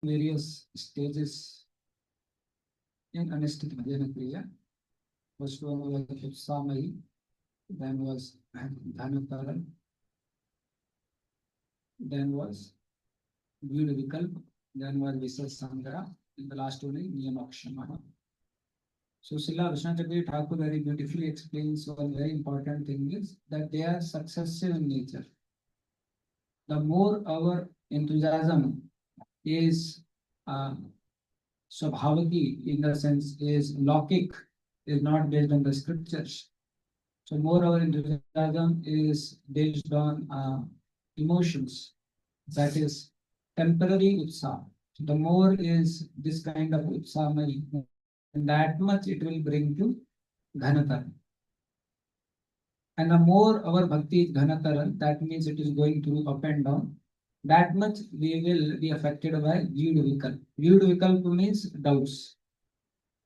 various stages in Anisthita Bhajan Kriya. First one was Utsamai, then was Dhanataran, then was Vikalp, then was Visasangara, and the last one is Niyamakshamaha. So Srila Krishna Thakur very beautifully explains one very important thing is that they are successive in nature. The more our enthusiasm is Swabhavaki, in the sense is Lokik, is not based on the scriptures. So more our enthusiasm is based on emotions, that is temporary utsaha. So the more is this kind of utsaha, and that much it will bring to dhanataran. And the more our bhakti is dhanataran, that means it is going through up and down. That much we will be affected by viud vikalp. Viud vikalp means doubts.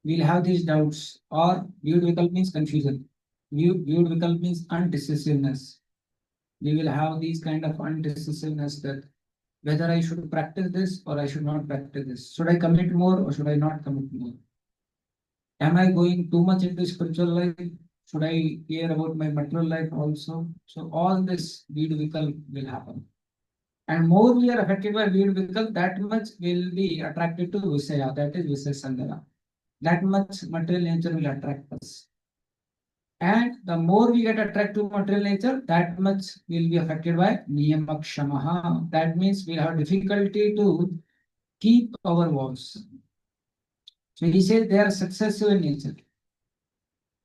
We'll have these doubts, or viud vikalp means confusion. Viud vikalp means undecisiveness. We will have these kind of undecisiveness that whether I should practice this or I should not practice this. Should I commit more or should I not commit more? Am I going too much into spiritual life? Should I care about my material life also? So all this viud vikalp will happen. And more we are affected by viud vikalp, that much will be attracted to Visaya, that is Visaya. That much material nature will attract us. And the more we get attracted to material nature, that much will be affected by Niyamakshamaha. That means we have difficulty to keep our vows. So he says they are successive in nature.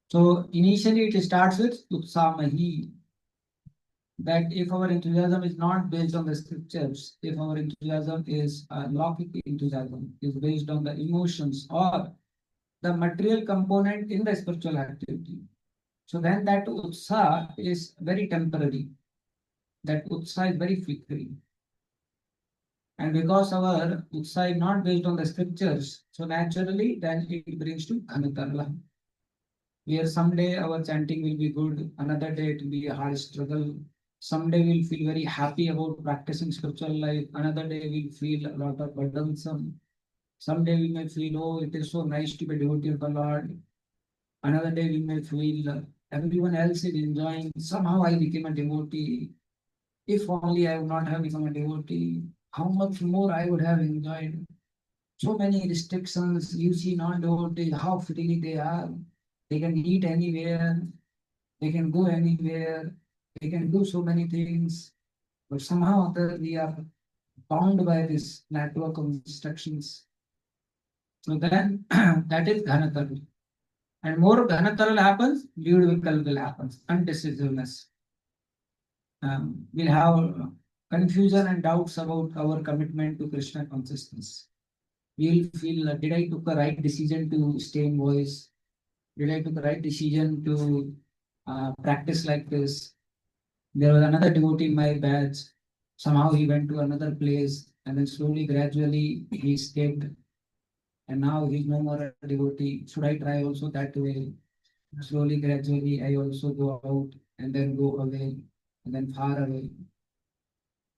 So initially it starts with Utsamahi. That if our enthusiasm is not based on the scriptures, if our enthusiasm is Lokik enthusiasm, is based on the emotions or the material component in the spiritual activity, so then that utsaha is very temporary. That utsaha is very flickering. And because our utsaha is not based on the scriptures, so naturally then it brings to Dhanatarla. Where someday our chanting will be good, another day it will be a hard struggle. Someday we'll feel very happy about practicing spiritual life, another day we'll feel a lot of burdensome. Someday we may feel, oh, it is so nice to be devotee of the Lord. Another day we may feel everyone else is enjoying. Somehow I became a devotee. If only I would not have become a devotee, how much more I would have enjoyed. So many restrictions. You see non-devotees, how freely they are. They can eat anywhere. They can go anywhere. They can do so many things. But somehow we are bound by this network of instructions. So then that is Ghanatar. And more Ghanatar happens, viud will happen, undecisiveness. We'll have confusion and doubts about our commitment to Krishna consciousness. We'll feel, did I took the right decision to stay in voice? Did I took the right decision to practice like this? There was another devotee in my batch. Somehow he went to another place, and then slowly, gradually, he escaped. And now he's no more a devotee. Should I try also that way? Slowly, gradually, I also go out and then go away and then far away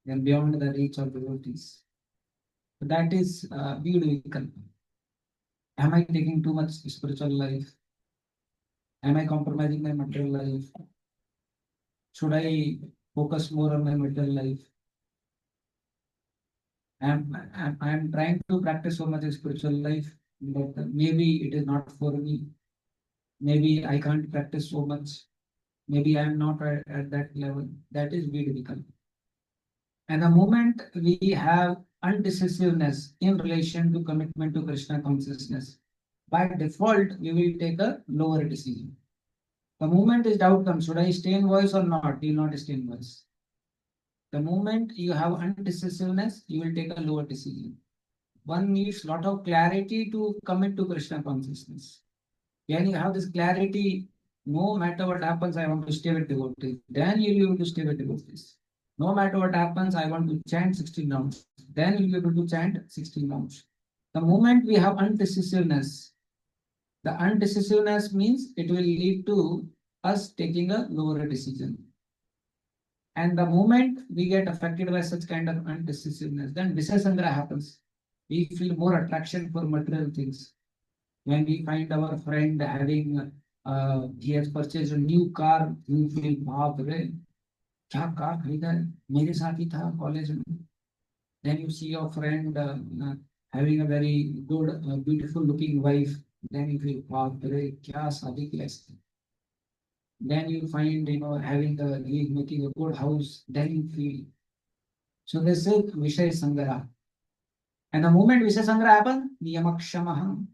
and beyond the reach of devotees. So that is beautiful. Am I taking too much spiritual life? Am I compromising my material life? Should I focus more on my material life? I'm trying to practice so much spiritual life, but maybe it is not for me. Maybe I can't practice so much. Maybe I'm not at that level. That is very difficult. And the moment we have undecisiveness in relation to commitment to Krishna consciousness, by default, we will take a lower decision. The moment is doubt comes, should I stay in voice or not? You will not stay in voice. The moment you have undecisiveness, you will take a lower decision. One needs a lot of clarity to commit to Krishna consciousness. When you have this clarity, no matter what happens, I want to stay with devotees. Then you'll be able to stay with devotees. No matter what happens, I want to chant 16 rounds. Then you'll be able to chant 16 rounds. The moment we have undecisiveness, the undecisiveness means it will lead to us taking a lower decision. And the moment we get affected by such kind of undecisiveness, then Visasangra happens. We feel more attraction for material things. When we find our friend having, he has purchased a new car, we feel, बाप रे, क्या car खरीदा है, मेरे साथ ही था college में. Then you see your friend having a very good, beautiful looking wife. Then you feel, बाप रे, क्या शादी की ऐसी. Then you find, having he is making a good house. Then you feel. So this is Vishay Sangara. And the moment Vishay Sangara happens, Niyamakshamaha,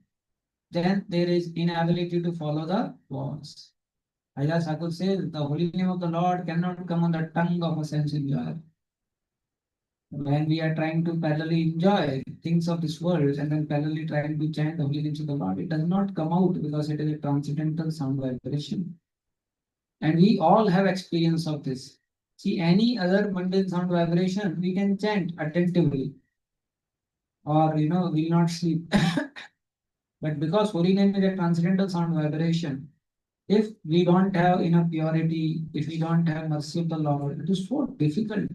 then there is inability to follow the laws. Ayya Thakur says, the holy name of the Lord cannot come on the tongue of a sense enjoyer. When we are trying to parallelly enjoy things of this world and then parallelly trying to chant the holy names of the Lord, it does not come out because it is a transcendental sound vibration. And we all have experience of this. See, any other mundane sound vibration, we can chant attentively or, will not sleep. But because holy name is a transcendental sound vibration, if we don't have enough purity, if we don't have mercy of the Lord, it is so difficult.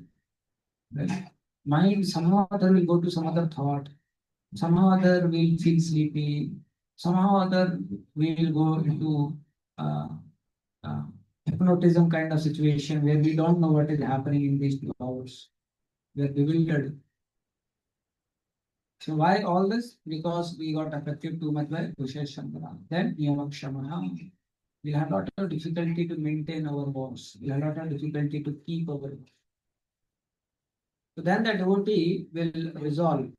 Right? Mind somehow or other will go to some other thought, somehow or other will feel sleepy, somehow or other we will go into uh, uh, hypnotism kind of situation where we don't know what is happening in these 2 hours. We are bewildered. So why all this? Because we got affected too much by Visheshamara. Then Niyamakshamaha. We have a lot of difficulty to maintain our vows. We have a lot of difficulty to keep our vows. So then the devotee will resolve.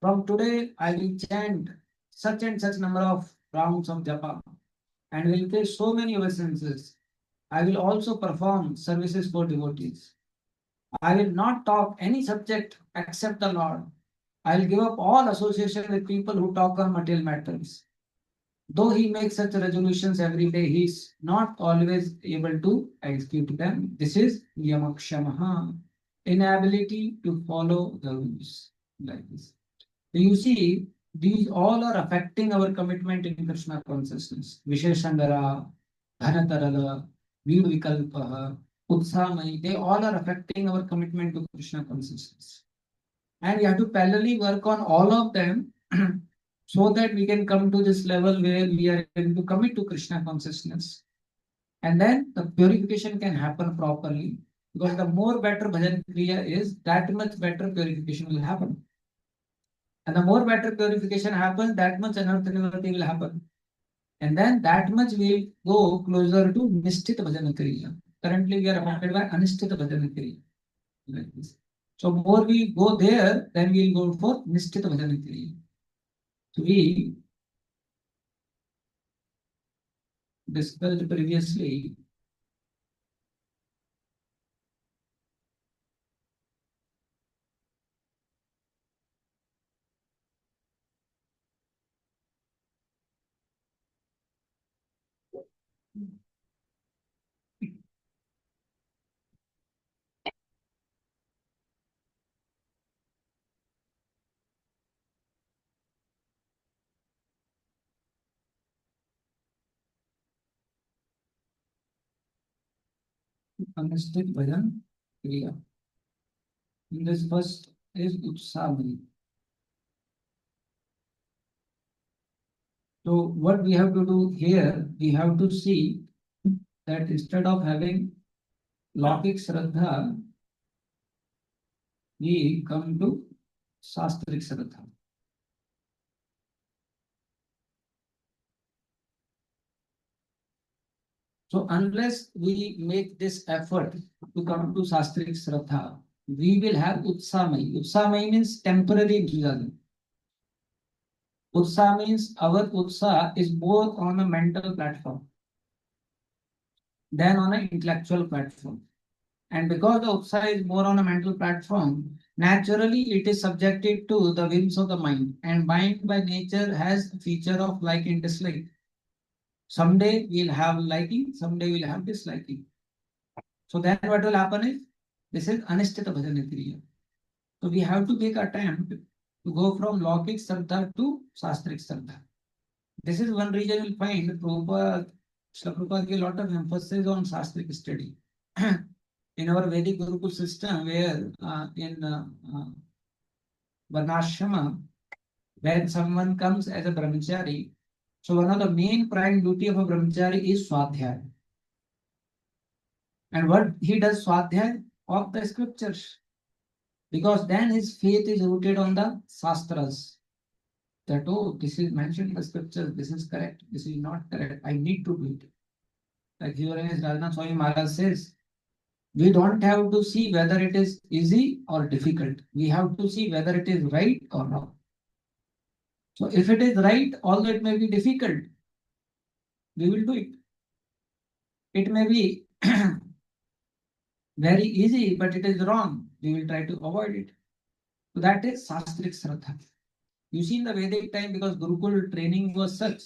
From today, I will chant such and such number of rounds of japa and will take so many obeisances. I will also perform services for devotees. I will not talk any subject except the Lord. I will give up all association with people who talk on material matters. Though he makes such resolutions every day, he is not always able to execute them. This is Yamakshamaha, inability to follow the rules like this. So you see, these all are affecting our commitment in Krishna consciousness. Visheshangara, Dhanatarala, Vikalpaha, Utsamai, they all are affecting our commitment to Krishna consciousness. And we have to parallelly work on all of them so that we can come to this level where we are able to commit to Krishna consciousness. And then the purification can happen properly. Because the more better Bhajan Kriya is, that much better purification will happen. And the more better purification happens, that much anartha nivritti will happen. And then that much will go closer to Nisthita Bhajan Kriya. Currently, we are affected by Anisthita Bhajan Kriya. Like this. So more we go there, then we will go for Nisthita Bhajan Kriya. So we discussed previously Anisthita Bhajan Kriya. In this first is Utsamani. So what we have to do here, we have to see that instead of having Laukik Shraddha, we come to Shastric Shraddha. So unless we make this effort to come to Shastric Shraddha, we will have Utsamai. Utsamai means temporary enthusiasm. Utsaha means our Utsaha is more on a mental platform than on an intellectual platform. And because the Utsaha is more on a mental platform, naturally it is subjected to the whims of the mind. And mind by nature has a feature of like and dislike. Someday we'll have liking, someday we'll have disliking. So then what will happen is, this is Anisthita Bhajan Kriya. So we have to make attempt to go from Laukik Shraddha to Shastric Shraddha. This is one reason you'll find Prabhupada, Srila Prabhupada gave a lot of emphasis on Shastric study. In our Vedic Gurukul system, where in Varnashrama, When someone comes as a brahmachari, so one of the main prime duty of a brahmachari is swadhyay. And what he does, swadhyay of the scriptures, because then his faith is rooted on the shastras. That, oh, this is mentioned in the scriptures, this is correct, this is not correct, I need to do it. Like here in Rajnath Swami Maharaj says, we don't have to see whether it is easy or difficult. We have to see whether it is right or wrong. So if it is right, although it may be difficult, we will do it. It may be very easy, but it is wrong. We will try to avoid it. So that is Sastric Shraddha. You see, in the Vedic time, because Gurukul training was such,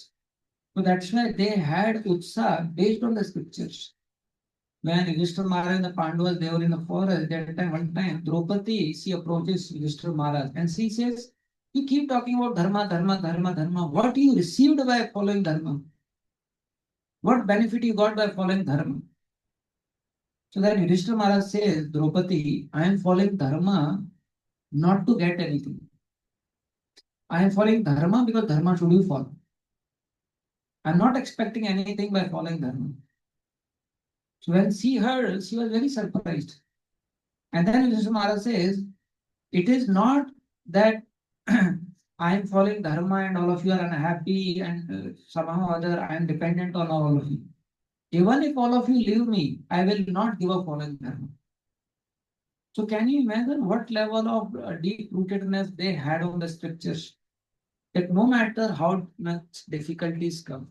so that's why they had Utsaha based on the scriptures. When Yudhishthira Maharaj and the Pandavas, they were in the forest, that time, one time, Draupadi, she approaches Yudhishthira Maharaj and she says, you keep talking about dharma, dharma, dharma, dharma. What you received by following dharma? What benefit you got by following dharma? So then Yudhishthira Maharaj says, Draupadi, I am following dharma not to get anything. I am following dharma because dharma should you follow. I am not expecting anything by following dharma. So when she heard, she was very surprised. And then Yudhishthira Maharaj says, it is not that I am following dharma and all of you are unhappy and somehow or other I am dependent on all of you. Even if all of you leave me, I will not give up following dharma. So can you imagine what level of deep rootedness they had on the scriptures? That no matter how much difficulties come,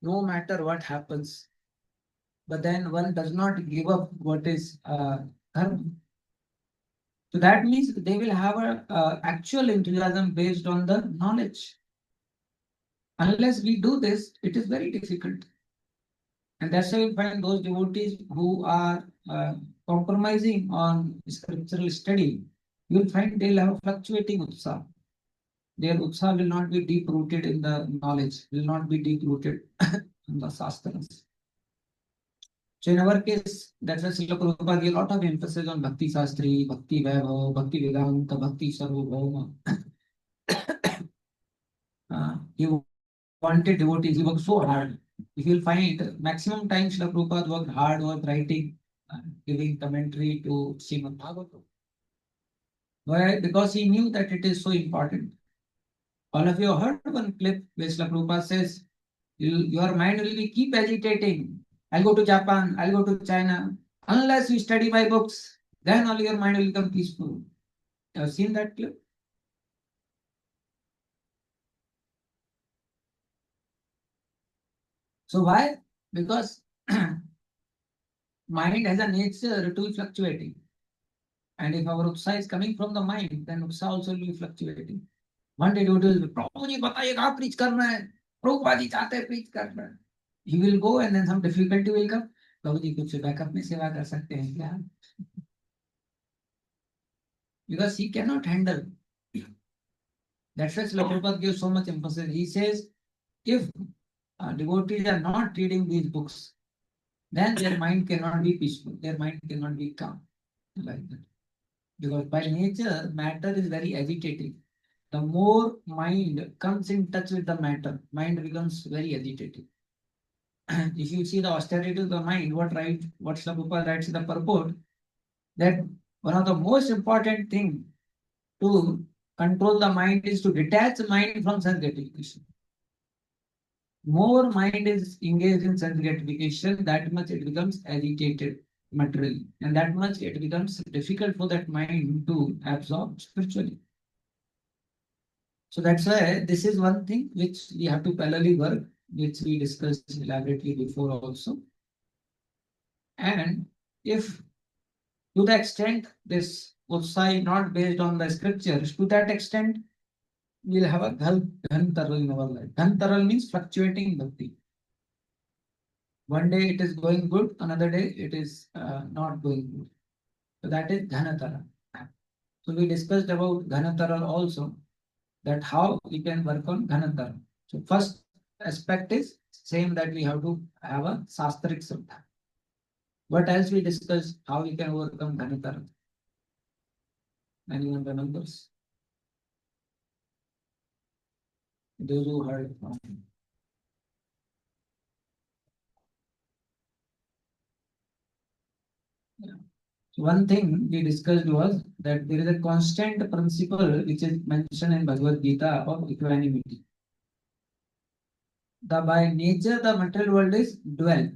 no matter what happens, but then one does not give up what is dharma. So that means they will have a actual enthusiasm based on the knowledge. Unless we do this, it is very difficult. And that's why you find those devotees who are compromising on scriptural study, you'll find they'll have fluctuating utsaha. Their utsaha will not be deep rooted in the knowledge, will not be deep rooted in the shastras. So in our case, that's why Srila Prabhupada gave a lot of emphasis on Bhakti Shastri, Bhakti Vaibhav, Bhakti Vedanta, Bhakti Sarvabhauma. He wanted devotees, he worked so hard. If you'll find maximum time Srila Prabhupada worked hard, was writing, giving commentary to Srimad Bhagavatam. Why? Because he knew that it is so important. All of you heard one clip where Srila Prabhupada says, your mind will be keep agitating. I'll go to Japan, I'll go to China. Unless you study my books, then only your mind will become peaceful. You have seen that clip? So why? Because mind has a nature to be fluctuating. And if our utsaha is coming from the mind, then utsaha also will be fluctuating. One day devotee will be, Prabhuji, बताइए कहाँ preach करना है? प्रभुपाद जी चाहते हैं preach करना है. He will go and then some difficulty will come. Prabhuji कुछ backup में सेवा कर सकते हैं क्या? Because he cannot handle. That's why Srila Prabhupada gives so much emphasis. He says, if devotees are not reading these books, then their mind cannot be peaceful. Their mind cannot be calm like that. Because by nature, matter is very agitating. The more mind comes in touch with the matter, mind becomes very agitated. If you see the austerity of the mind, what Srila Prabhupada writes in the purport, that one of the most important thing to control the mind is to detach the mind from sense gratification. More mind is engaged in sense gratification, that much it becomes agitated materially, and that much it becomes difficult for that mind to absorb spiritually. So that's why this is one thing which we have to parallelly work, which we discussed elaborately before also. And if to the extent this utsaha not based on the scriptures, to that extent we'll have a dhantaral in our life. Dhantaral means fluctuating bhakti. One day it is going good, another day it is not going good. So that is dhanatara. So we discussed about dhanatara also, that how we can work on dhanatara. So first aspect is same, that we have to have a sastric sraddha. What else we discussed? How we can overcome dhanatara? Anyone remembers? those who heard from him. Yeah. So one thing we discussed was that there is a constant principle which is mentioned in Bhagavad Gita of equanimity. The by nature the material world is dual,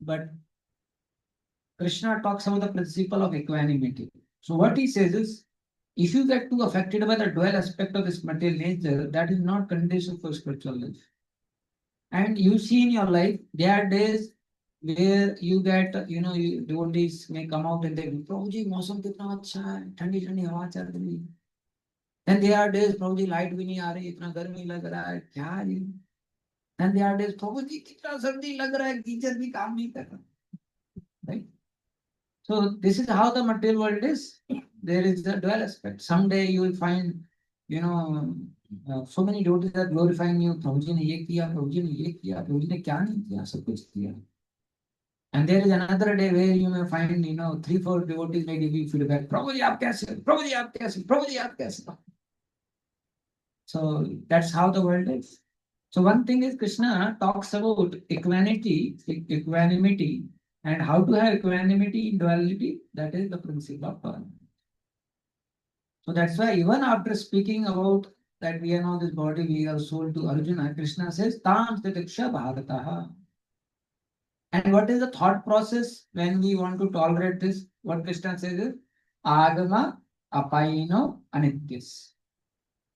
but Krishna talks about the principle of equanimity. So what he says is, if you get too affected by the dual aspect of this material nature, that is not conducive for spiritual life. And you see in your life, there are days where you get, devotees may come out and they go, Prabhuji, मौसम कितना अच्छा है, ठंडी ठंडी हवा चल रही है. Then there are days, Prabhuji, light भी नहीं आ रही, इतना गर्मी लग रहा है, क्या है ये? Then there are days, Prabhuji, कितना सर्दी लग रहा है, गीजर भी काम नहीं कर रहा. Right? So this is how the material world is. There is a dual aspect. Someday you will find, so many devotees are glorifying you. Prabhuji ने ये किया, Prabhuji ने ये किया, Prabhuji ने क्या नहीं किया, सब कुछ किया. And there is another day where you may find, 3-4 devotees may give you feedback. Prabhuji, आप कैसे? Prabhuji, आप कैसे? Prabhuji, आप कैसे? So that's how the world is. So one thing is Krishna talks about equanimity, and how to have equanimity in duality. That is the principle of tolerance. So that's why even after speaking about that we are now this body, we are soul to Arjuna, Krishna says, Tam Stitiksha Bharataha. And what is the thought process when we want to tolerate this? What Krishna says is, Agama Apaino Anityas.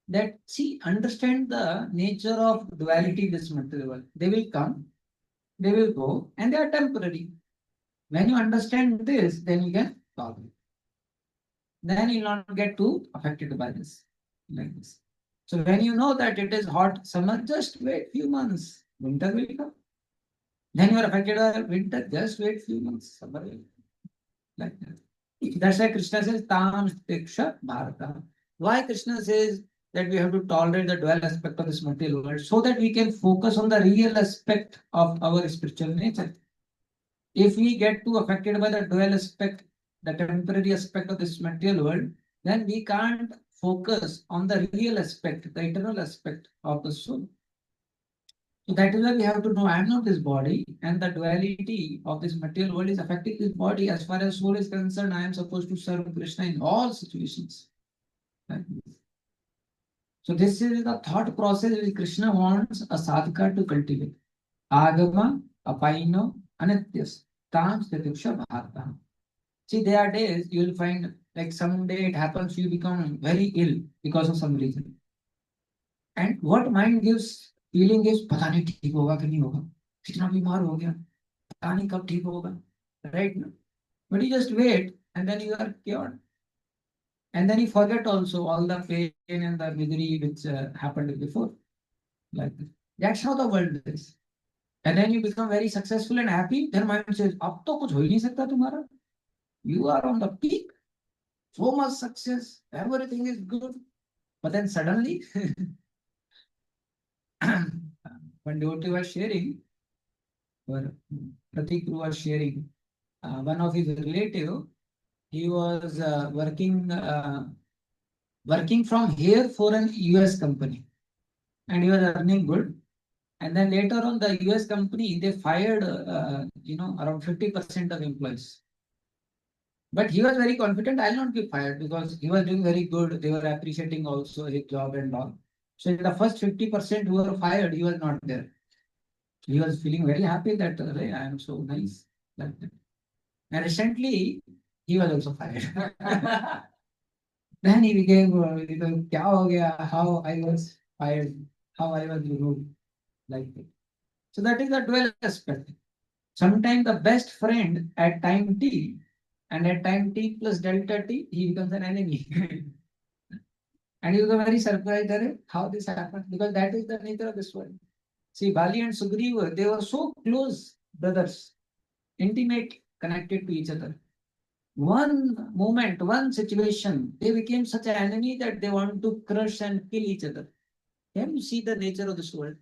That see, understand the nature of duality in this material world. They will come, they will go, and they are temporary. When you understand this, then you can tolerate. Then you will not get too affected by this, like this. So when you know that it is hot summer, just wait few months. Winter will come. Then you are affected by winter, just wait few months. Summer will come. Like that. That's why Krishna says, Tam Stiksha Bharata. Why Krishna says that we have to tolerate the dual aspect of this material world so that we can focus on the real aspect of our spiritual nature. If we get too affected by the dual aspect, the temporary aspect of this material world, then we can't focus on the real aspect, the eternal aspect of the soul. So that is why we have to know I am not this body, and the duality of this material world is affecting this body. As far as soul is concerned, I am supposed to serve Krishna in all situations. Right? So this is the thought process which Krishna wants a sadhaka to cultivate. Agama, apaino, anityas, tam stitiksha bharata. See, there are days you will find, like someday it happens, you become very ill because of some reason. And what mind gives feeling is, पता नहीं ठीक होगा कि नहीं होगा, कितना बीमार हो गया, पता नहीं कब ठीक होगा, right? But you just wait, and then you are cured. And then you forget also all the pain and the misery which happened before. Like this. That's how the world is. And then you become very successful and happy. Then mind says, अब तो कुछ हो ही नहीं सकता तुम्हारा. You are on the peak. So much success. Everything is good. But then suddenly, when devotee was sharing, or Pratik was sharing, one of his relative, he was working from here for an US company, and he was earning good. And then later on, the US company, they fired, around 50% of employees. But he was very confident, I'll not be fired because he was doing very good. They were appreciating also his job and all. So in the first 50% who were fired, he was not there. He was feeling very happy that I am so nice. Like that. And recently, he was also fired. Then he became, क्या हो गया, how I was fired, how I was rude, like that. So that is the dual aspect. Sometimes the best friend at time t, and at time t plus delta t, he becomes an enemy. And you become very surprised at how this happened, because that is the nature of this world. See, Bali and Sugriva, they were so close brothers, intimate, connected to each other. One moment, one situation, they became such an enemy that they want to crush and kill each other. Can you see the nature of this world?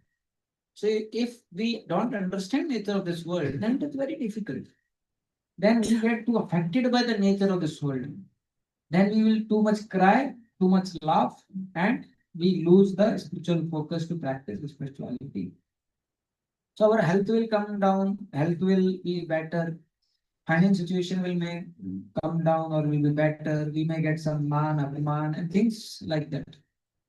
So if we don't understand nature of this world, then it's very difficult. Then we get too affected by the nature of this world. Then we will too much cry, too much laugh, and we lose the spiritual focus to practice spirituality. So our health will come down, health will be better, financial situation will may come down or will be better. We may get some man, abhiman, and things like that.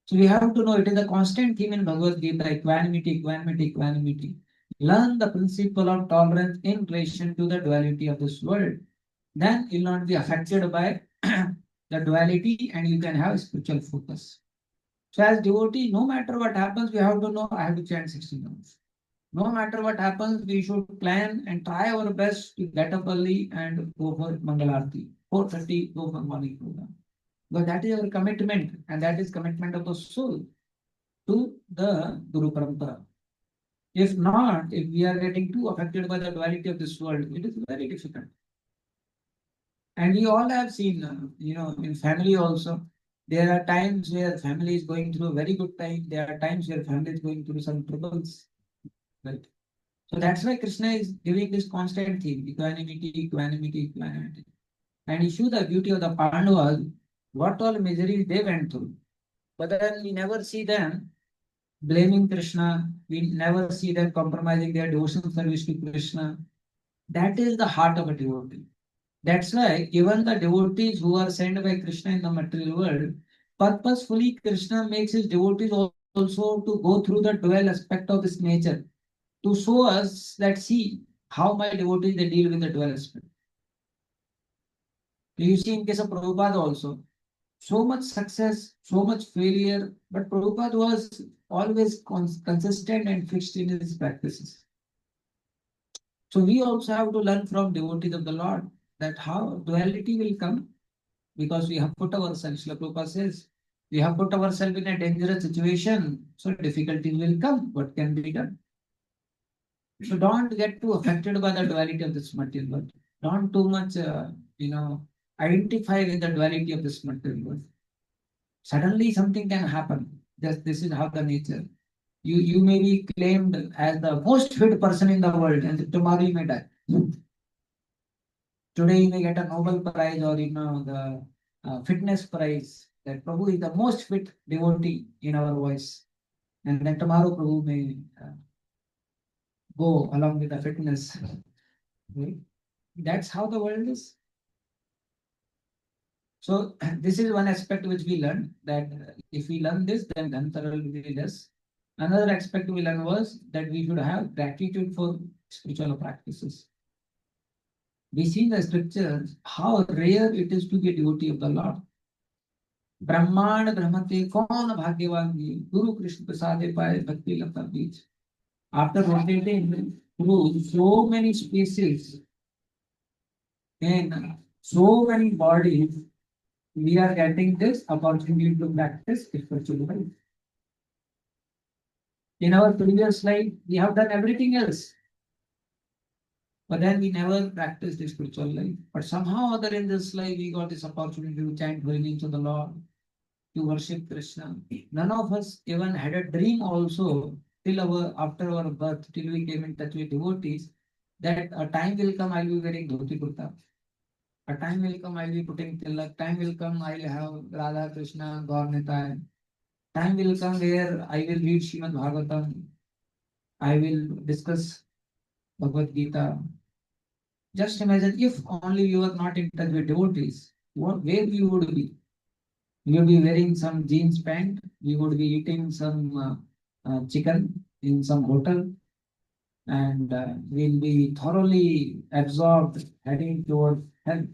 So we have to know it is a constant theme in Bhagavad Gita: equanimity, equanimity, equanimity. Learn the principle of tolerance in relation to the duality of this world. Then you'll not be affected by the duality and you can have spiritual focus. So as devotee, no matter what happens, we have to know I have to chant 16 hours. No matter what happens, we should plan and try our best to get up early and go for Mangalarti. 4:30, go for morning program. Because that is our commitment, and that is commitment of the soul to the Guru Parampara. If not, if we are getting too affected by the duality of this world, it is very difficult. And we all have seen, in family also, there are times where family is going through a very good time. There are times where family is going through some troubles. Right? So that's why Krishna is giving this constant theme: equanimity, equanimity, equanimity. And you show the beauty of the Pandavas, what all miseries they went through. But then we never see them blaming Krishna. We never see them compromising their devotional service to Krishna. That is the heart of a devotee. That's why even the devotees who are sent by Krishna in the material world, purposefully Krishna makes his devotees also to go through the dual aspect of this nature, to show us that, see how my devotees they deal with the dual aspect. You see in case of Prabhupada also, so much success, so much failure, but Prabhupada was always consistent and fixed in his practices. So we also have to learn from devotees of the Lord that how duality will come because we have put ourselves, like Prabhupada says, we have put ourselves in a dangerous situation, so difficulties will come. What can be done? So don't get too affected by the duality of this material world. Don't too much, identify with the duality of this material world. Suddenly something can happen. Just this is how the nature. You may be claimed as the most fit person in the world, and tomorrow you may die. Today you may get a Nobel Prize or the fitness prize. That Prabhu is the most fit devotee in our voice, and then tomorrow Prabhu may go along with the fitness. Right? That's how the world is. So this is one aspect which we learned that if we learn this, then Gantara will be less. Another aspect we learned was that we should have gratitude for spiritual practices. We see in the scriptures how rare it is to be a devotee of the Lord. Brahman Brahmate Kaun Bhagyavan Guru Krishna Prasade Paye Bhakti Lata Beach. After rotating through so many species in so many bodies, we are getting this opportunity to practice spiritual life. In our previous life, we have done everything else, but then we never practiced the spiritual life. But somehow or other in this life, we got this opportunity to chant holy names of the Lord, to worship Krishna. None of us even had a dream also till after our birth, till we came in touch with devotees, that a time will come I'll be wearing dhoti kurta. A time will come I'll be putting tilak. Time will come I'll have Radha Krishna, Gaur Nitai. Time will come where I will read Srimad Bhagavatam. I will discuss Bhagavad Gita. Just imagine if only you were not in touch with devotees, where we would be. We would be wearing some jeans pant. We would be eating some chicken in some hotel, and we'll be thoroughly absorbed, heading towards health.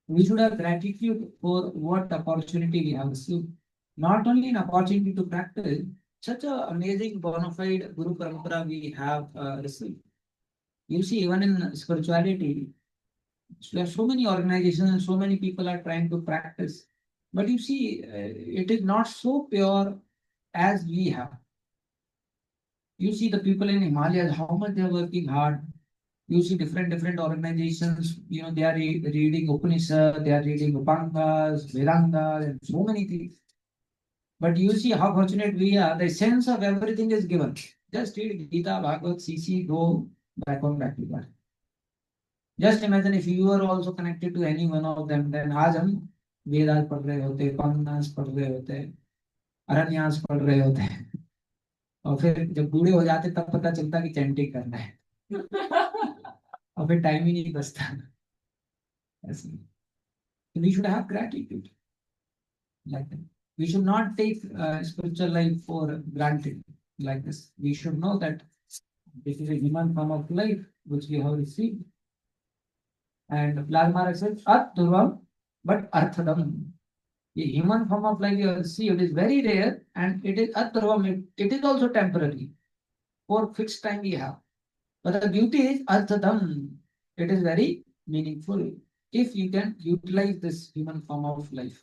We should have gratitude for what opportunity we have received. Not only an opportunity to practice, such an amazing bona fide Guru Parampara we have received. You see, even in spirituality, there are so many organizations and so many people are trying to practice. But you see, it is not so pure as we have. You see the people in Himalayas, how much they are working hard. You see different organizations, they are reading Upanishad, they are reading Upangas, Vedantas, and so many things. But you see how fortunate we are. The sense of everything is given. Just read Gita, Bhagavad, CC, go back to that. Just imagine if you are also connected to any one of them, then aaj hum Vedas पढ़ रहे होते, पावनास पढ़ रहे होते, अरण्यांश पढ़ रहे होते हैं। और फिर जब बूढ़े हो जाते तब पता चलता कि चैंटिंग करना है। और फिर टाइम ही नहीं बचता। ऐसे we should have gratitude like that. We should not take spiritual life for granted like this. We should know that this is a human form of life which we have received. And Plasma says, At Durvam, but Arthadam. The human form of life you have received is very rare and it is At Durvam. It is also temporary. For fixed time we have. But the beauty is Arthadam. It is very meaningful if you can utilize this human form of life.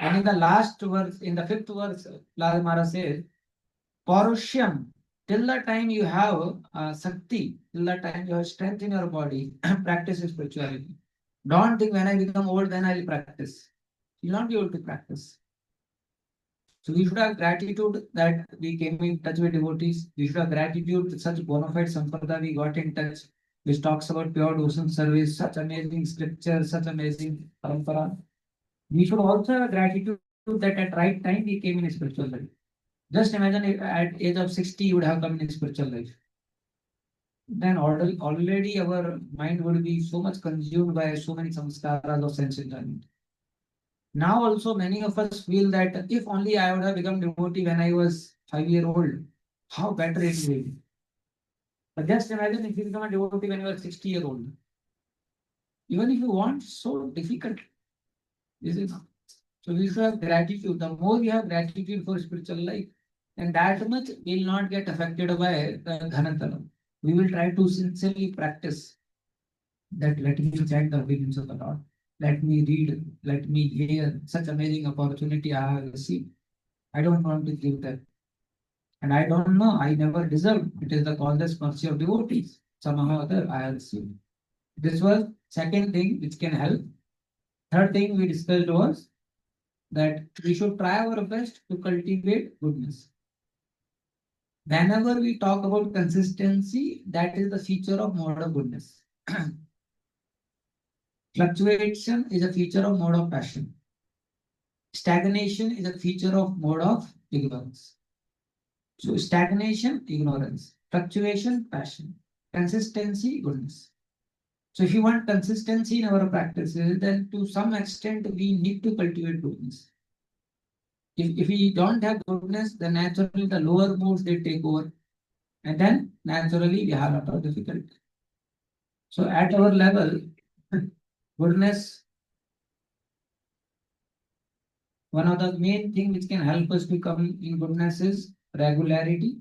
And in the last verse, in the fifth verse, Lal Maharaj says, Paurushyam, till the time you have Sakti, till the time you have strength in your body, practice spirituality. Don't think when I become old, then I'll practice. You'll not be able to practice. So we should have gratitude that we came in touch with devotees. We should have gratitude with such bona fide sampada we got in touch, which talks about pure devotion service, such amazing scriptures, such amazing parampara. We should also have gratitude that at right time we came in spiritual life. Just imagine if at age of 60 you would have come in spiritual life. Then already our mind would be so much consumed by so many samskaras of sense enjoyment. Now also many of us feel that if only I would have become devotee when I was 5 year old, how better it will be. But just imagine if you become a devotee when you are 60 year old. Even if you want, so difficult, is it not? So we should have gratitude. The more we have gratitude for spiritual life, and that much will not get affected by the dhanatana. We will try to sincerely practice that. Let me chant the obedience of the Lord. Let me read. Let me hear. Such amazing opportunity I have received. I don't want to give that. And I don't know. I never deserved. It is the causeless mercy of devotees. Somehow or other I have received. This was second thing which can help. Third thing we discussed was that we should try our best to cultivate goodness. Whenever we talk about consistency, that is the feature of mode of goodness. Fluctuation is a feature of mode of passion. Stagnation is a feature of mode of ignorance. So stagnation, ignorance. Fluctuation, passion. Consistency, goodness. So if you want consistency in our practices, then to some extent we need to cultivate goodness. If we don't have goodness, then naturally the lower moods they take over. And then naturally we have a lot of difficulty. So at our level, goodness, one of the main thing which can help us become in goodness is regularity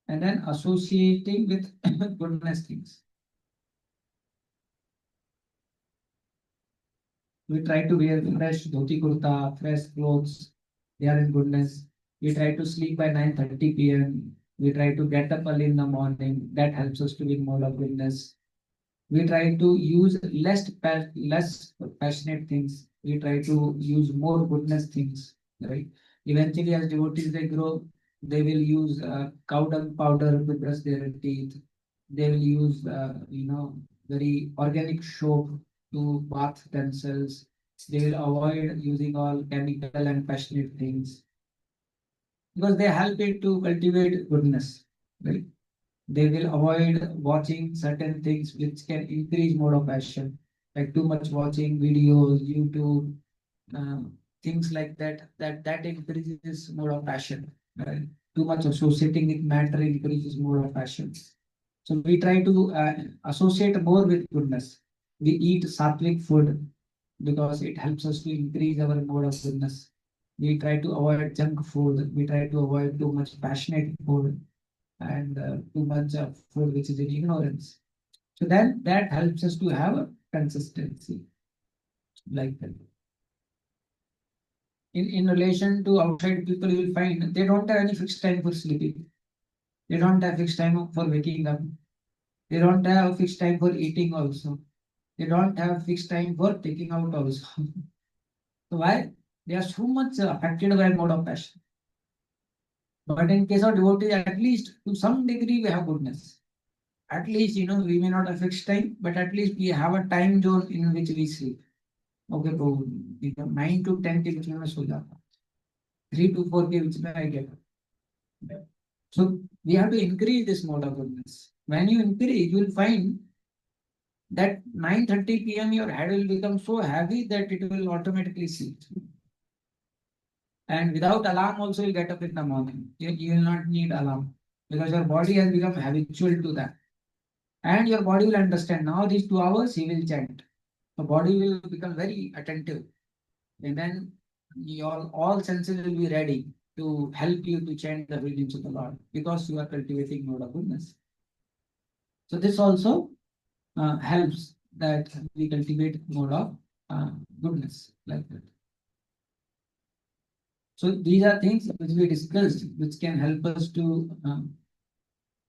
and then associating with goodness things. We try to wear fresh dhoti kurta, fresh clothes. They are in goodness. We try to sleep by 9:30 p.m. We try to get up early in the morning. That helps us to be more of goodness. We try to use less passionate things. We try to use more goodness things, right? Eventually, as devotees they grow, they will use cow dung powder to brush their teeth. They will use very organic soap to bath themselves. They will avoid using all chemical and passionate things because they help it to cultivate goodness, right? They will avoid watching certain things which can increase mode of passion, like too much watching videos, YouTube, uh, things like that. That increases mode of passion. Right? Too much associating with matter increases mode of passion. So we try to associate more with goodness. We eat sattvic food because it helps us to increase our mode of goodness. We try to avoid junk food. We try to avoid too much passionate food and too much of food which is in ignorance. So then that helps us to have a consistency like that. In relation to outside people, you will find they don't have any fixed time for sleeping. They don't have fixed time for waking up. They don't have fixed time for eating also. They don't have fixed time for taking out also. So why? They are so much affected by mode of passion. But in case of devotee, at least to some degree we have goodness. At least we may not have fixed time, but at least we have a time zone in which we sleep. Okay तो 9 to 10 के बीच में मैं सो जाता हूँ, 3 to 4 के बीच में I get up. So we have to increase this mode of goodness. When you increase, you will find that 9:30 p.m. your head will become so heavy that it will automatically sleep. And without alarm also you'll get up in the morning. You will not need alarm because your body has become habitual to that. And your body will understand now these 2 hours he will chant. The body will become very attentive. And then your all senses will be ready to help you to chant the readings of the Lord because you are cultivating mode of goodness. So this also helps that we cultivate mode of goodness like that. So these are things which we discussed, which can help us to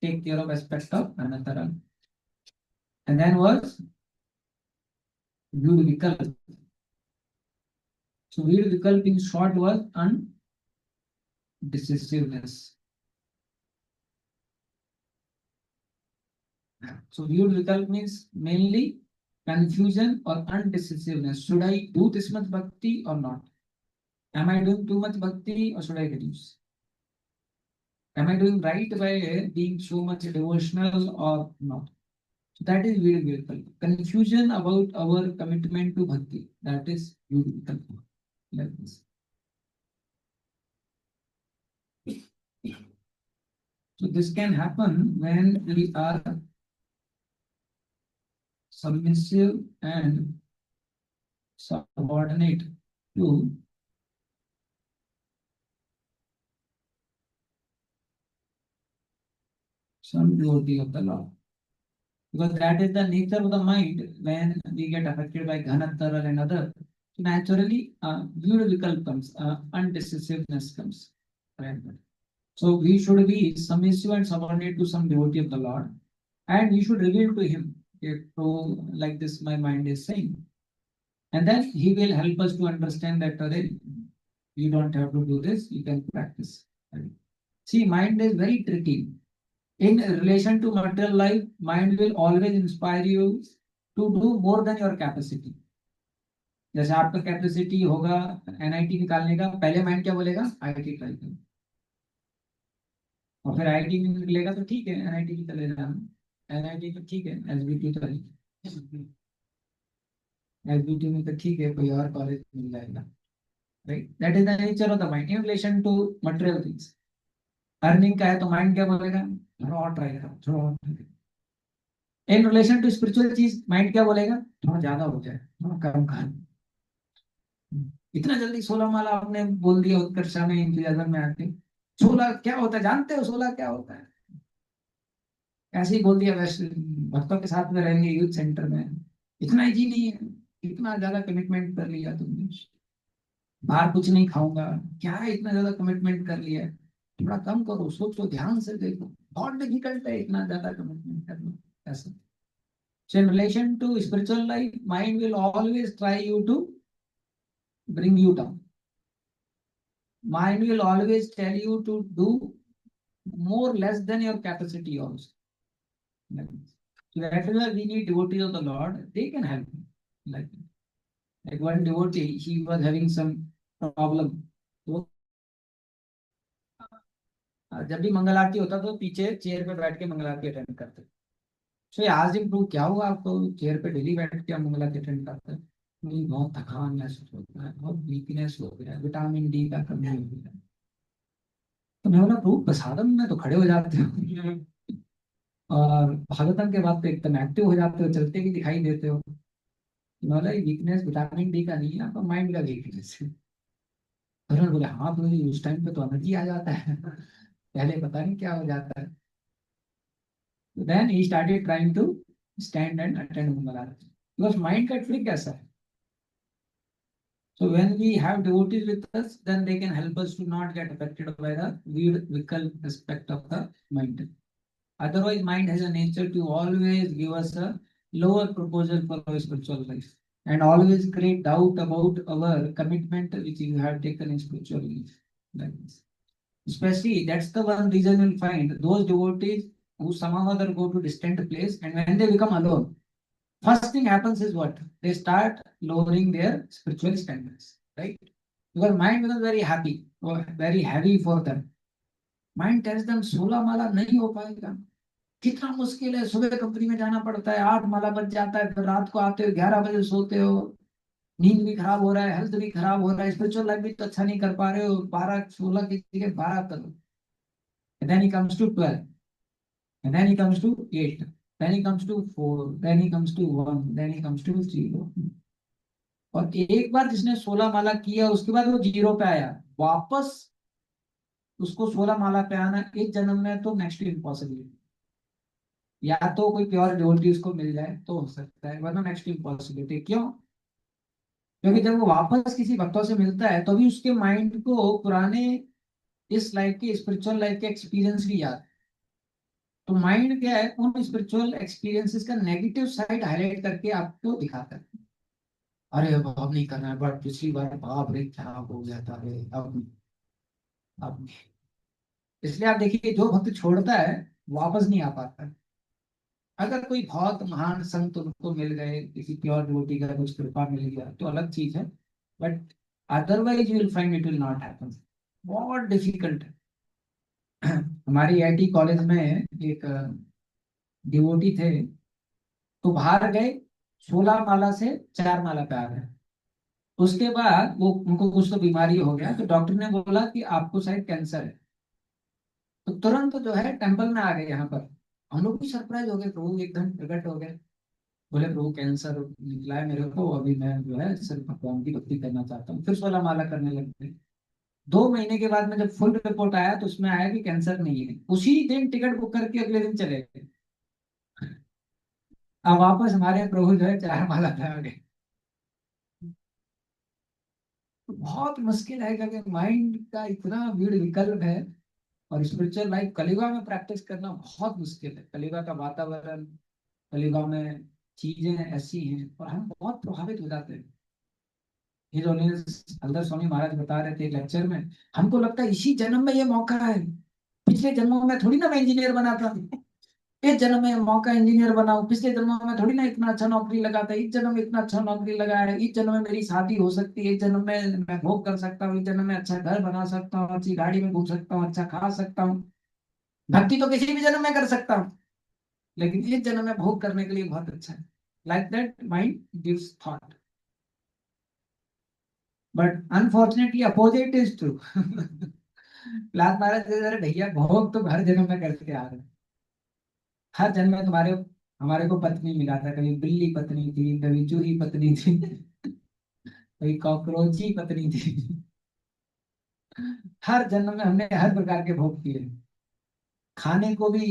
take care of aspect of anatara. And then was Vyud Vikalp. So Vyud Vikalp in short was undecisiveness. So Vyud Vikalp means mainly confusion or undecisiveness. Should I do this much bhakti or not? Am I doing too much bhakti or should I reduce? Am I doing right by being so much devotional or not? So that is Veer Virkalpa. Confusion about our commitment to bhakti. That is Veer Virkalpa. Like this. So this can happen when we are submissive and subordinate to some devotee of the Lord. Because that is the nature of the mind when we get affected by Ghanatara and other. So naturally, Veer comes, undecisiveness comes. Right? So we should be submissive and subordinate to some devotee of the Lord, and we should reveal to him, okay, so like this, my mind is saying, and then he will help us to understand that you don't have to do this, you can practice. Right? See, mind is very tricky. In relation to material life, mind will always inspire you to do more than your capacity. जैसे आपका capacity होगा NIT निकालने का, पहले mind क्या बोलेगा, IIT try करो, और फिर आईआईटी में निकलेगा तो ठीक है, एनआईटी की चले जाना, एनआईटी तो ठीक है, एसबीटी तो एसबीटी में तो ठीक है, कोई और कॉलेज मिल जाएगा. Right, that is the nature of the mind in relation to material things. Earning का है तो माइंड क्या बोलेगा, थोड़ा और ट्राई करो, थोड़ा और try करो. इन रिलेशन टू स्पिरिचुअल चीज माइंड क्या बोलेगा, थोड़ा ज्यादा हो जाए, थोड़ा कम कर. इतना जल्दी 16 माला आपने बोल दिया उत्कर्षा में, इंतजाम में आके 16 क्या होता है, जानते हो 16 क्या होता है, ऐसे ही बोल दिया वैसे भक्तों के साथ में रहेंगे यूथ सेंटर में, इतना इजी नहीं है, इतना ज्यादा कमिटमेंट कर लिया तुमने, बाहर कुछ नहीं खाऊंगा, क्या है इतना ज्यादा कमिटमेंट कर लिया है, थोड़ा कम करो, सोचो ध्यान से देखो, बहुत डिफिकल्ट है इतना ज्यादा कमिटमेंट करना ऐसा. So in relation to spiritual life, mind will always try you to bring you down. Mind will always tell you to do more less than your capacity also. So that is why we need devotees of the Lord. They can help you. Like one devotee, he was having some problem. तो जब भी मंगल आरती होता तो पीछे chair पे बैठ के मंगल आरती attend करते. सो ये आज दिन क्या हुआ, आपको चेयर पे डेली बैठ के मंगल आरती अटेंड करते हैं. नहीं, बहुत थकान महसूस होता है, बहुत वीकनेस हो गया है, विटामिन डी का कमी हो गया है. तो मैं बोला प्रभु प्रसादम में तो खड़े हो जाते हो और भागवतम के बाद तो एकदम एक्टिव हो जाते हो, चलते भी दिखाई देते हो. मैं बोला वीकनेस विटामिन डी का नहीं है, आपका माइंड का वीकनेस है. तो उन्होंने बोला हाँ तो उस टाइम पे तो एनर्जी आ जाता है, पहले पता नहीं क्या हो जाता है. Then he started trying to stand and attend mangal aarti because mind का ट्रिक ऐसा है. So when we have devotees with us, then they can help us to not get affected by the weird vical aspect of the mind. Otherwise, mind has a nature to always give us a lower proposal for our spiritual life and always create doubt about our commitment which you have taken in spiritual life. Like this. Especially, that's the one reason you'll find those devotees who somehow or other go to distant place and when they become alone, first thing happens is what? They start lowering their spiritual standards, right? Because mind becomes very happy or very heavy for them. Mind tells them 16 माला नहीं हो पाएगा, कितना मुश्किल है, सुबह company में जाना पड़ता है, 8 माला बज जाता है, फिर रात को आते हो 11 बजे सोते हो, नींद भी खराब हो रहा है, हेल्थ भी खराब हो रहा है, स्पिरिचुअल लाइफ भी तो अच्छा नहीं कर पा रहे हो, 12 16 की जगह 12 करो. And then he comes to 12, and then he comes to 8, then he comes to 4, then he comes to 1, then he comes to 0. और एक बार जिसने 16 माला किया उसके बाद वो 0 पे आया, वापस उसको 16 माला पे आना एक जन्म में तो नेक्स्ट इम्पॉसिबल. या तो कोई प्योर डिवोटी उसको मिल जाए तो हो सकता है, वरना नेक्स्ट इम्पॉसिबिलिटी. क्यों? क्योंकि जब वो वापस किसी भक्तों से मिलता है तो भी उसके माइंड को पुराने इस लाइफ के स्पिरिचुअल लाइफ के एक्सपीरियंस भी याद है. तो माइंड क्या है, उन स्पिरिचुअल एक्सपीरियंसेस का नेगेटिव साइड हाईलाइट करके आपको दिखाता है. अरे अब नहीं करना है, बट पिछली बार बाप रे क्या हो गया था रे, अब नहीं. इसलिए आप देखिए जो भक्त छोड़ता है वापस नहीं आ पाता है. अगर कोई बहुत महान संत उनको मिल गए, किसी प्योर डिवोटी का कुछ कृपा मिल गया तो अलग चीज है, but otherwise you will find it will not happen. बहुत डिफिकल्ट है. हमारी आईटी कॉलेज में एक डिवोटी थे, तो बाहर गए, 16 माला से 4 माला पे आ गए. उसके बाद वो उनको कुछ तो बीमारी हो गया, तो डॉक्टर ने बोला कि आपको शायद कैंसर है. तो तुरंत जो है टेम्पल में आ गए यहाँ पर. हम लोग भी सरप्राइज हो गए, प्रभु एकदम प्रकट हो गए. बोले प्रभु कैंसर निकला है मेरे को, अभी मैं जो है सिर्फ भगवान की भक्ति करना चाहता हूँ. फिर 16 माला करने लग गए. 2 महीने के बाद में जब फुल रिपोर्ट आया तो उसमें आया कि कैंसर नहीं है. उसी दिन टिकट बुक करके अगले दिन चले गए. अब वापस हमारे प्रभु जो है 4 माला पे आ गए. तो बहुत मुश्किल है क्योंकि माइंड का इतना विड़ विकल्प है. और स्पिरिचुअल लाइफ कलियुगा में प्रैक्टिस करना बहुत मुश्किल है. कलियुगा का वातावरण, कलियुगा में चीजें ऐसी हैं और हम बहुत प्रभावित हो जाते हैं. हिज ऑनेस हल्दर स्वामी महाराज बता रहे थे लेक्चर में, हमको लगता है इसी जन्म में ये मौका है, पिछले जन्मों में थोड़ी ना मैं इंजीनियर बना था, इस जन्म में मौका इंजीनियर बनाऊं, पिछले जन्मों में थोड़ी ना इतना अच्छा नौकरी लगा था, इस जन्म में इतना अच्छा नौकरी लगा है, इस जन्म में मेरी शादी हो सकती है, इस जन्म में मैं भोग कर सकता हूँ, इस जन्म में अच्छा घर बना सकता हूँ, अच्छी गाड़ी में घूम सकता हूँ, अच्छा खा सकता हूँ. भक्ति तो किसी भी जन्म में कर सकता हूँ, लेकिन इस जन्म में भोग करने के लिए बहुत अच्छा है. Like that mind gives thought. But unfortunately opposite is true. Prahlad Maharaj कहते हैं, अरे भैया भोग तो हर जन्म में करते आ रहे हैं. हर जन्म में तुम्हारे हमारे को पत्नी मिला था, कभी बिल्ली पत्नी थी, कभी चूही पत्नी थी, कभी कॉकरोची पत्नी थी. हर जन्म में हमने हर प्रकार के भोग किए. खाने को भी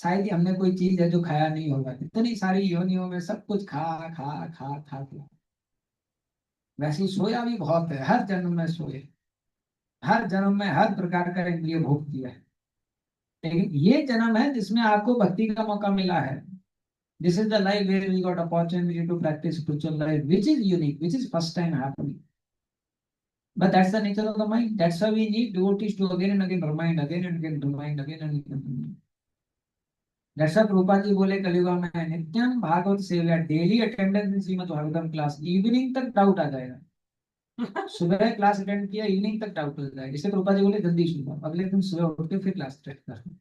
शायद ही हमने कोई चीज है जो खाया नहीं होगा, इतनी सारी योनियों में सब कुछ खा खा खा खा के. वैसे ही सोया भी बहुत है, हर जन्म में सोए, हर जन्म में हर प्रकार का इंद्रिय भोग किया है. लेकिन ये जन्म है जिसमें आपको भक्ति का मौका मिला है. This is the life where we got opportunity to practise spiritual life which is unique, which is first time happening. But that's the nature of the mind. That's why we need devotees to again and again remind, again and again remind, again and again remind. That's why Prabhupada जी बोले कलियुग में नित्यम भागवत सेवा, daily attendance in Shrimad Bhagavatam class. Evening तक doubt आ जाएगा. सुबह class attend किया, evening तक doubt हो जाएगा. इसलिए प्रभुपाद जी बोले जल्दी सुनो, अगले दिन सुबह उठ के फिर क्लास अटेंड करना.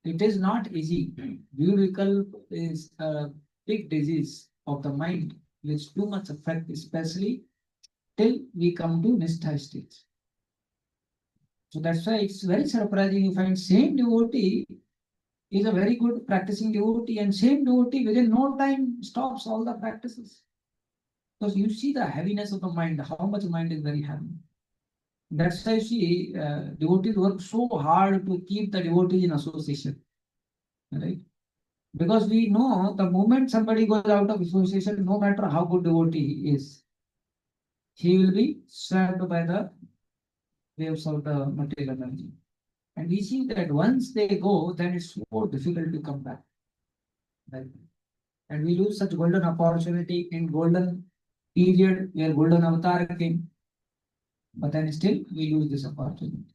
It is not easy. View is a big disease of the mind which too much affect, especially till we come to Nishtha stage. So that's why it's very surprising you find same devotee is a very good practicing devotee, and same devotee within no time stops all the practices. Because you see the heaviness of the mind, how much mind is very heavy. That's why you see devotees work so hard to keep the devotees in association. Right? Because we know the moment somebody goes out of association, no matter how good devotee he is, he will be swept by the waves of the material energy. And we see that once they go, then it's more difficult to come back. Right? And we lose such golden opportunity in golden period where golden avatar came, but then still we lose this opportunity.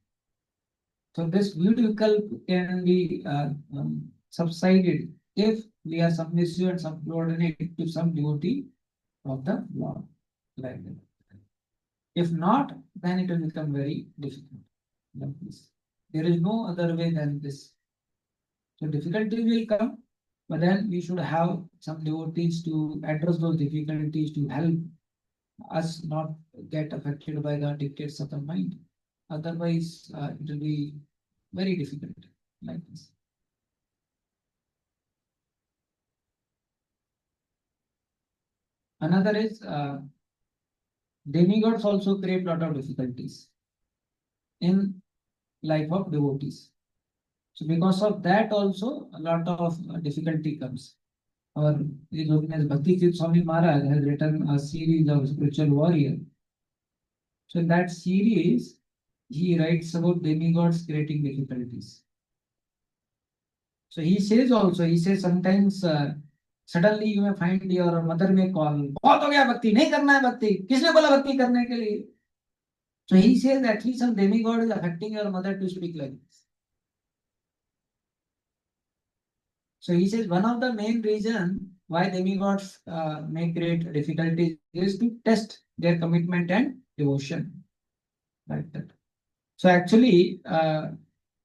So this beautiful can be subsided if we are submissive and subordinate to some devotee of the Lord. Like that. If not, then it will become very difficult. Like this. There is no other way than this. So difficulties will come, but then we should have some devotees to address those difficulties to help us not get affected by the dictates of the mind. Otherwise, it will be very difficult like this. Another is demigods also create lot of difficulties in life of devotees. So because of that also a lot of difficulty comes. Our His Holiness Bhakti Swami Maharaj has written a series of spiritual warrior. So in that series, he writes about demigods creating difficulties. So he says sometimes suddenly you may find your mother may call, बहुत हो गया भक्ति, नहीं करना है भक्ति, किसने बोला भक्ति करने के लिए? So he says actually some demigod is affecting your mother to speak like this. So he says one of the main reason why demigods may create difficulties is to test their commitment and devotion. Like that. So actually,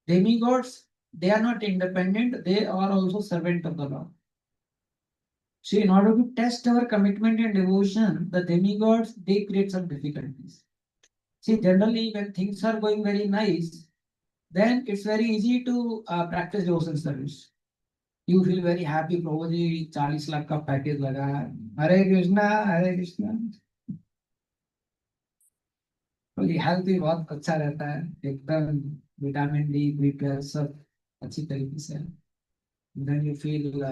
demigods, they are not independent, they are also servant of the Lord. So in order to test our commitment and devotion, the demigods, they create some difficulties. See, generally when things are going very nice, then it's very easy to practice devotion service. You feel very happy, Prabhuji 40 lakh का package लगा, हरे कृष्णा तो ये health भी बहुत अच्छा रहता है, एकदम विटामिन डी बी12 सब अच्छी तरीके से। देन यू फील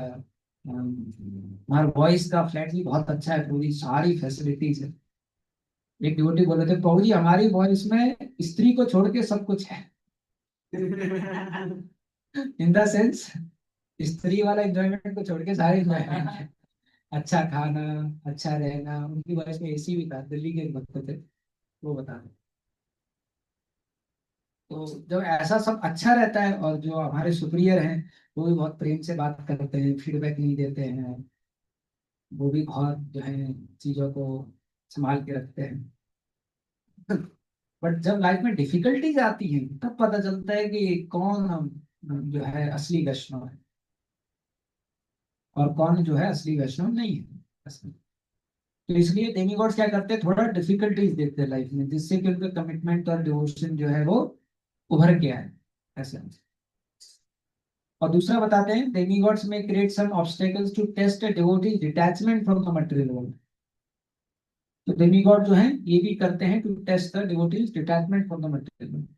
हमारा वॉइस का फ्लैट भी बहुत अच्छा है, पूरी सारी फैसिलिटीज है। एक डिवोटी बोले थे, प्रभु जी हमारी वॉइस में स्त्री को छोड़ के सब कुछ है। इन द सेंस स्त्री वाला एंजॉयमेंट को छोड़ के सारे एंजॉयमेंट है। अच्छा खाना, अच्छा रहना, उनकी वॉइस में एसी भी था, दिल्ली के एक भक्त थे, वो बता रहे। तो जब ऐसा सब अच्छा रहता है और जो हमारे सुपीरियर हैं वो भी बहुत प्रेम से बात करते हैं, फीडबैक नहीं देते हैं, वो भी बहुत जो है चीजों को संभाल के रखते हैं। बट जब लाइफ में डिफिकल्टीज आती हैं तब पता चलता है कि कौन जो है असली वैष्णव है और कौन जो है असली वैष्णव नहीं है असली। तो इसलिए डेमिगॉड्स क्या करते हैं, थोड़ा डिफिकल्टीज देते हैं लाइफ में, जिससे कि उनका कमिटमेंट और डिवोशन जो है वो उभर के आए ऐसे। और दूसरा बताते हैं, डेमिगॉड्स में create some obstacles to test a devotee's detachment from the material world. तो डेमिगॉड जो है ये भी करते हैं to test the devotee's detachment from the material world.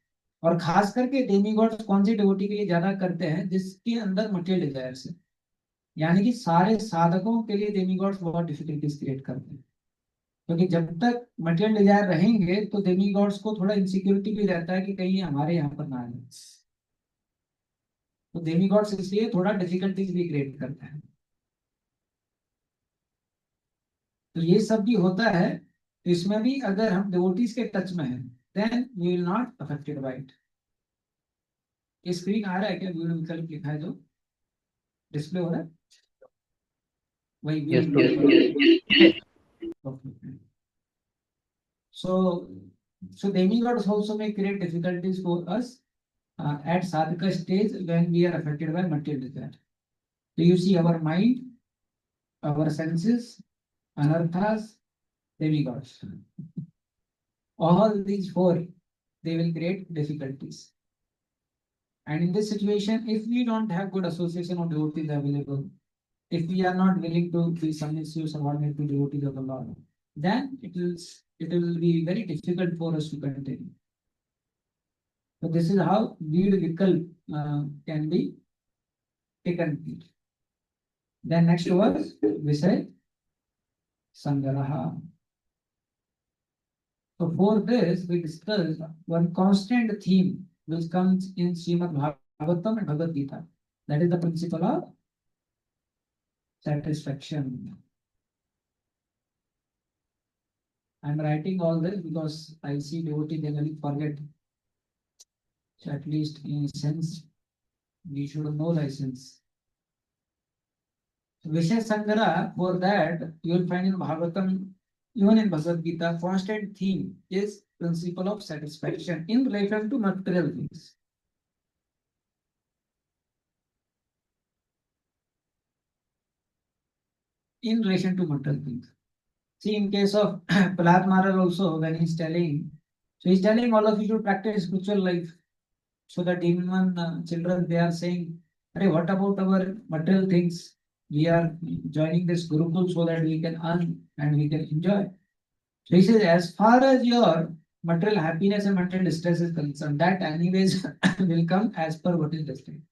और खास करके डेमिगॉड्स कौन सी डिवोटी के लिए ज्यादा करते हैं, जिसके अंदर मटेरियल डिजायर्स है। यानी कि सारे साधकों के लिए डेमिगॉड्स बहुत डिफिकल्टीज क्रिएट करते हैं, क्योंकि जब तक मटेरियल डिजायर रहेंगे तो डेमिगॉड्स को थोड़ा इनसिक्योरिटी भी रहता है कि कहीं हमारे यहाँ पर ना आ जाए। तो डेमिगॉड्स इसलिए थोड़ा डिफिकल्टीज भी क्रिएट करते हैं। तो ये सब भी होता है। तो इसमें भी अगर हम डिवोटीज के टच में हैं then we will not affected by it. ये स्क्रीन आ रहा है क्या, वीडियो विकल्प लिखा है जो डिस्प्ले हो रहा है वही Yes, video. Okay. So, so demigods also may create difficulties for us at sadhaka stage when we are affected by material desire. So you see our mind, our senses, anarthas, demigods. All these four, they will create difficulties. And in this situation, if we don't have good association of devotees available, if we are not willing to be submissive, subordinate to devotees of the Lord, then it will be very difficult for us to continue. So this is how lead vikalp can be taken. Then next was Visay Sangaraha. So for this we discussed one constant theme which comes in Srimad Bhagavatam and Bhagavad Gita. That is the principle of satisfaction. I am writing all this because I see devotee generally forget. So at least in a sense we should know license. Vishaya Sangra, for that, you will find in Bhagavatam, even in Bhagavad Gita, constant theme is principle of satisfaction in relation to material things. In relation to material things. See, in case of Prahlad Maharaj also, when he's telling, so he's telling all of you to practice spiritual life. So that even children, they are saying, "Hey, what about our material things? We are joining this Gurukul so that we can earn and we can enjoy." So he says, as far as your material happiness and material distress is concerned, that anyways will come as per what is destined.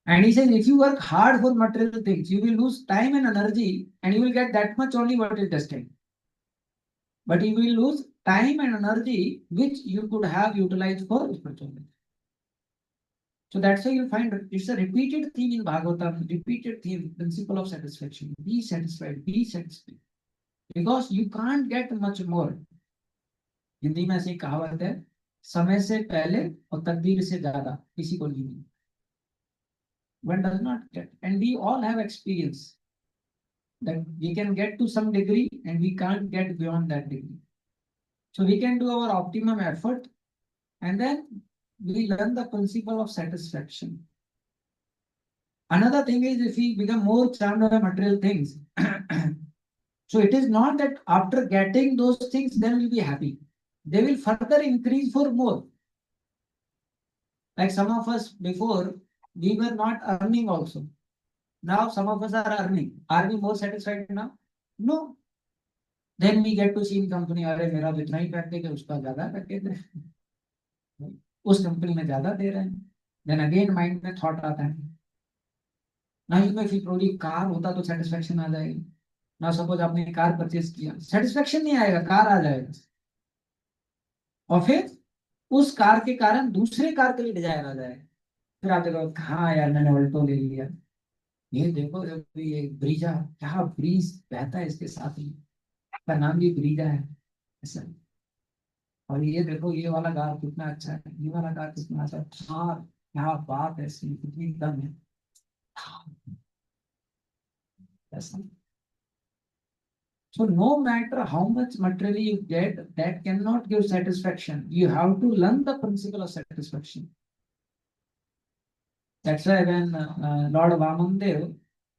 And he says, if you work hard for material things, you will lose time and energy, and you will get that much only what is destined. But you will lose time and energy which you could have utilized for spirituality. So that's why you'll find it's a repeated theme in Bhagavatam, repeated theme, principle of satisfaction. Be satisfied, be satisfied. Because you can't get much more. Hindi में ऐसी कहावत है, समय से पहले और तकदीर से ज्यादा किसी को नहीं मिली. One does not get, and we all have experience that we can get to some degree and we can't get beyond that degree. So we can do our optimum effort, and then we learn the principle of satisfaction. Another thing is, if we become more charmed by material things, so it is not that after getting those things, then we'll be happy. They will further increase for more. Like some of us before, we were not earning also. Now some of us are earning. Are we more satisfied now? No. Then we get to see in company, अरे मेरा तो इतना ही package है, उसका ज्यादा package है, उस company में ज्यादा दे रहे हैं. Then again mind में thought आता है, ना इसमें फिर थोड़ी कार होता तो सेटिस्फेक्शन आ जाएगी. ना सपोज आपने कार परचेज किया, सेटिस्फेक्शन नहीं आएगा, कार आ जाएगा. और फिर उस कार के कारण दूसरे कार के लिए डिजायर आ जाएगा. फिर आप देखो, हाँ यार मैंने ऑल्टो ले लिया, ये देखो ये ब्रीजा, क्या ब्रीज बहता है इसके साथ ही, इसका नाम भी ब्रीजा है ऐसा. और ये देखो ये वाला कार कितना अच्छा है, ये वाला कार कितना अच्छा है, हाँ क्या बात है, इसकी कितनी दम है ऐसा. So no matter how much materially you get, that cannot give satisfaction. You have to learn the principle of satisfaction. That's why when Lord Vamandev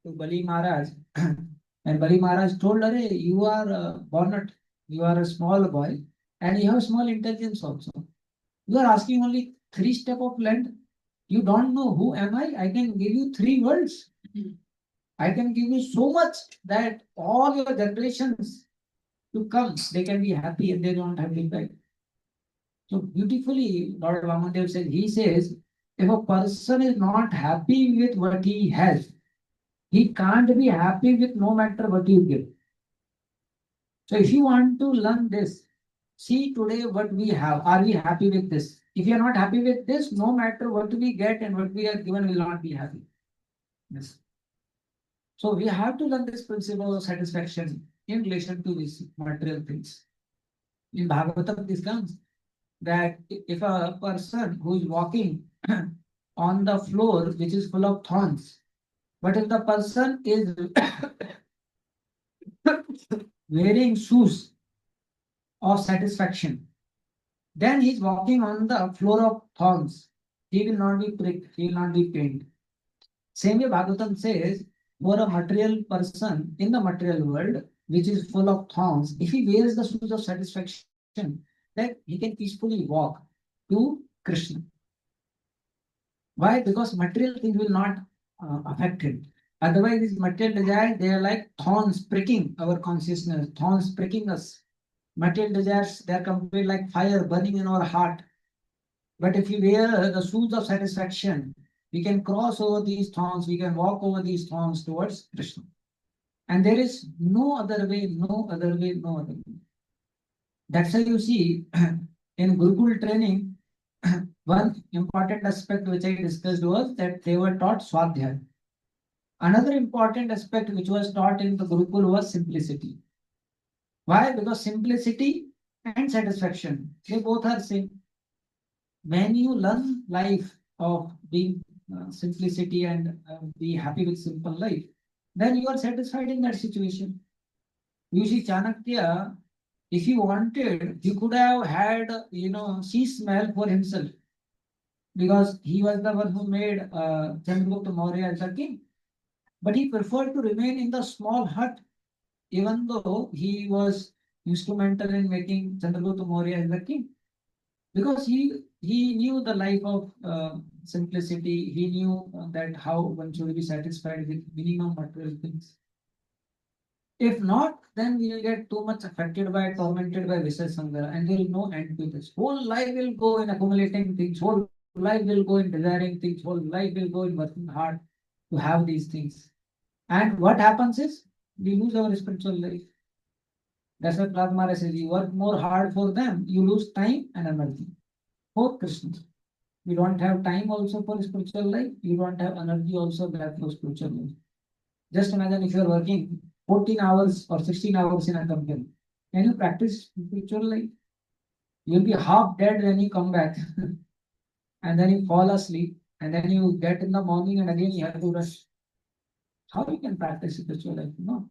to Bali Maharaj, and Bali Maharaj told her, "Hey, you are born, you are a small boy, and you have small intelligence also. You are asking only 3 steps of land. You don't know who am I? I can give you 3 worlds. I can give you so much that all your generations to come, they can be happy and they don't have to beg." So beautifully, Lord Vamandev said, he says, if a person is not happy with what he has, he can't be happy with no matter what you give. So if you want to learn this, see today what we have. Are we happy with this? If you are not happy with this, no matter what we get and what we are given, will not be happy. Yes. So we have to learn this principle of satisfaction in relation to these material things. In Bhagavatam, this comes that if a person who is walking on the floor which is full of thorns, but if the person is wearing shoes of satisfaction, then he is walking on the floor of thorns. He will not be pricked, he will not be pained. Same way Bhagavatam says, for a material person in the material world, which is full of thorns, if he wears the shoes of satisfaction, then he can peacefully walk to Krishna. Why? Because material things will not affect him. Otherwise, these material desires, they are like thorns pricking our consciousness, thorns pricking us. Material desires, they are compared like fire burning in our heart. But if you wear the shoes of satisfaction, we can cross over these thorns, we can walk over these thorns towards Krishna. And there is no other way, no other way, no other way. That's why you see in Gurukul training, one important aspect which I discussed was that they were taught Swadhyay. Another important aspect which was taught in the Gurukul was simplicity. Why? Because simplicity and satisfaction, they both are same. When you learn life of being simplicity and be happy with simple life, then you are satisfied in that situation. You see, Chanakya, if he wanted, he could have had, sea smell for himself, because he was the one who made Chandragupta Maurya as the king. But he preferred to remain in the small hut, even though he was instrumental in making Chandragupta Maurya as the king, because he knew the life of simplicity. He knew that how one should be satisfied with minimum material things. If not, then we will get too much affected by, tormented by vicious hunger, and there is no end to this. Whole life will go in accumulating things, whole life will go in desiring things, whole life will go in working hard to have these things. And what happens is we lose our spiritual life. That's why Prahlad says, you work more hard for them, you lose time and energy. For Krishna. You don't have time also for spiritual life, you don't have energy also left for spiritual life. Just imagine if you are working 14 hours or 16 hours in a company. Can you practice spiritual life? You'll be half dead when you come back. And then you fall asleep. And then you get in the morning and again you have to rush. How you can practice spiritual life? No.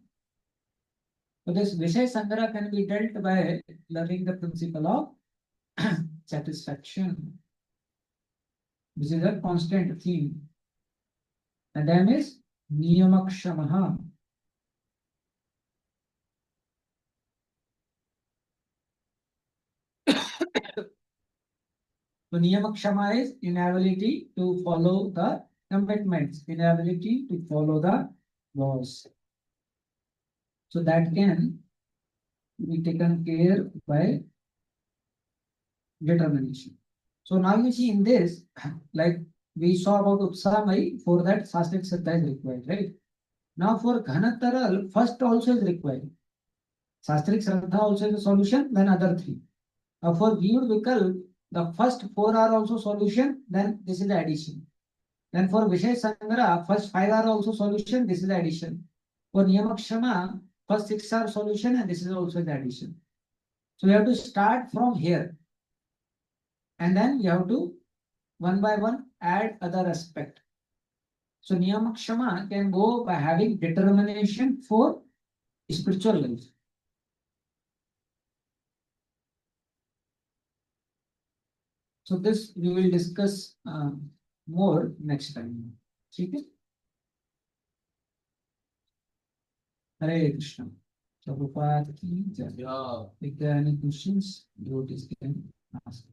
So this Vishaya Sangra can be dealt by learning the principle of satisfaction. This is a constant theme. And then is Niyamakshamaha. So Niyamakshama is inability to follow the commitments, inability to follow the laws. So that can be taken care by determination. So now you see in this, like we saw about Upsamai, for that Sastrik Sattva is required, right? Now for Ghanataral, first also is required. Sastrik Shraddha also is a solution, then other three. Now for Vyud Vikalp, the first four are also solution, then this is the addition. Then for Vishay Sangra, first five are also solution, this is the addition. For Niyamakshama, first six are solution, and this is also the addition. So we have to start from here. And then you have to, one by one, add other aspect. So Niyamakshama can go by having determination for spiritual life. So this we will discuss more next time. Okay? Hare Krishna. Prabhupada ki jai. If there are any questions, devotees can ask.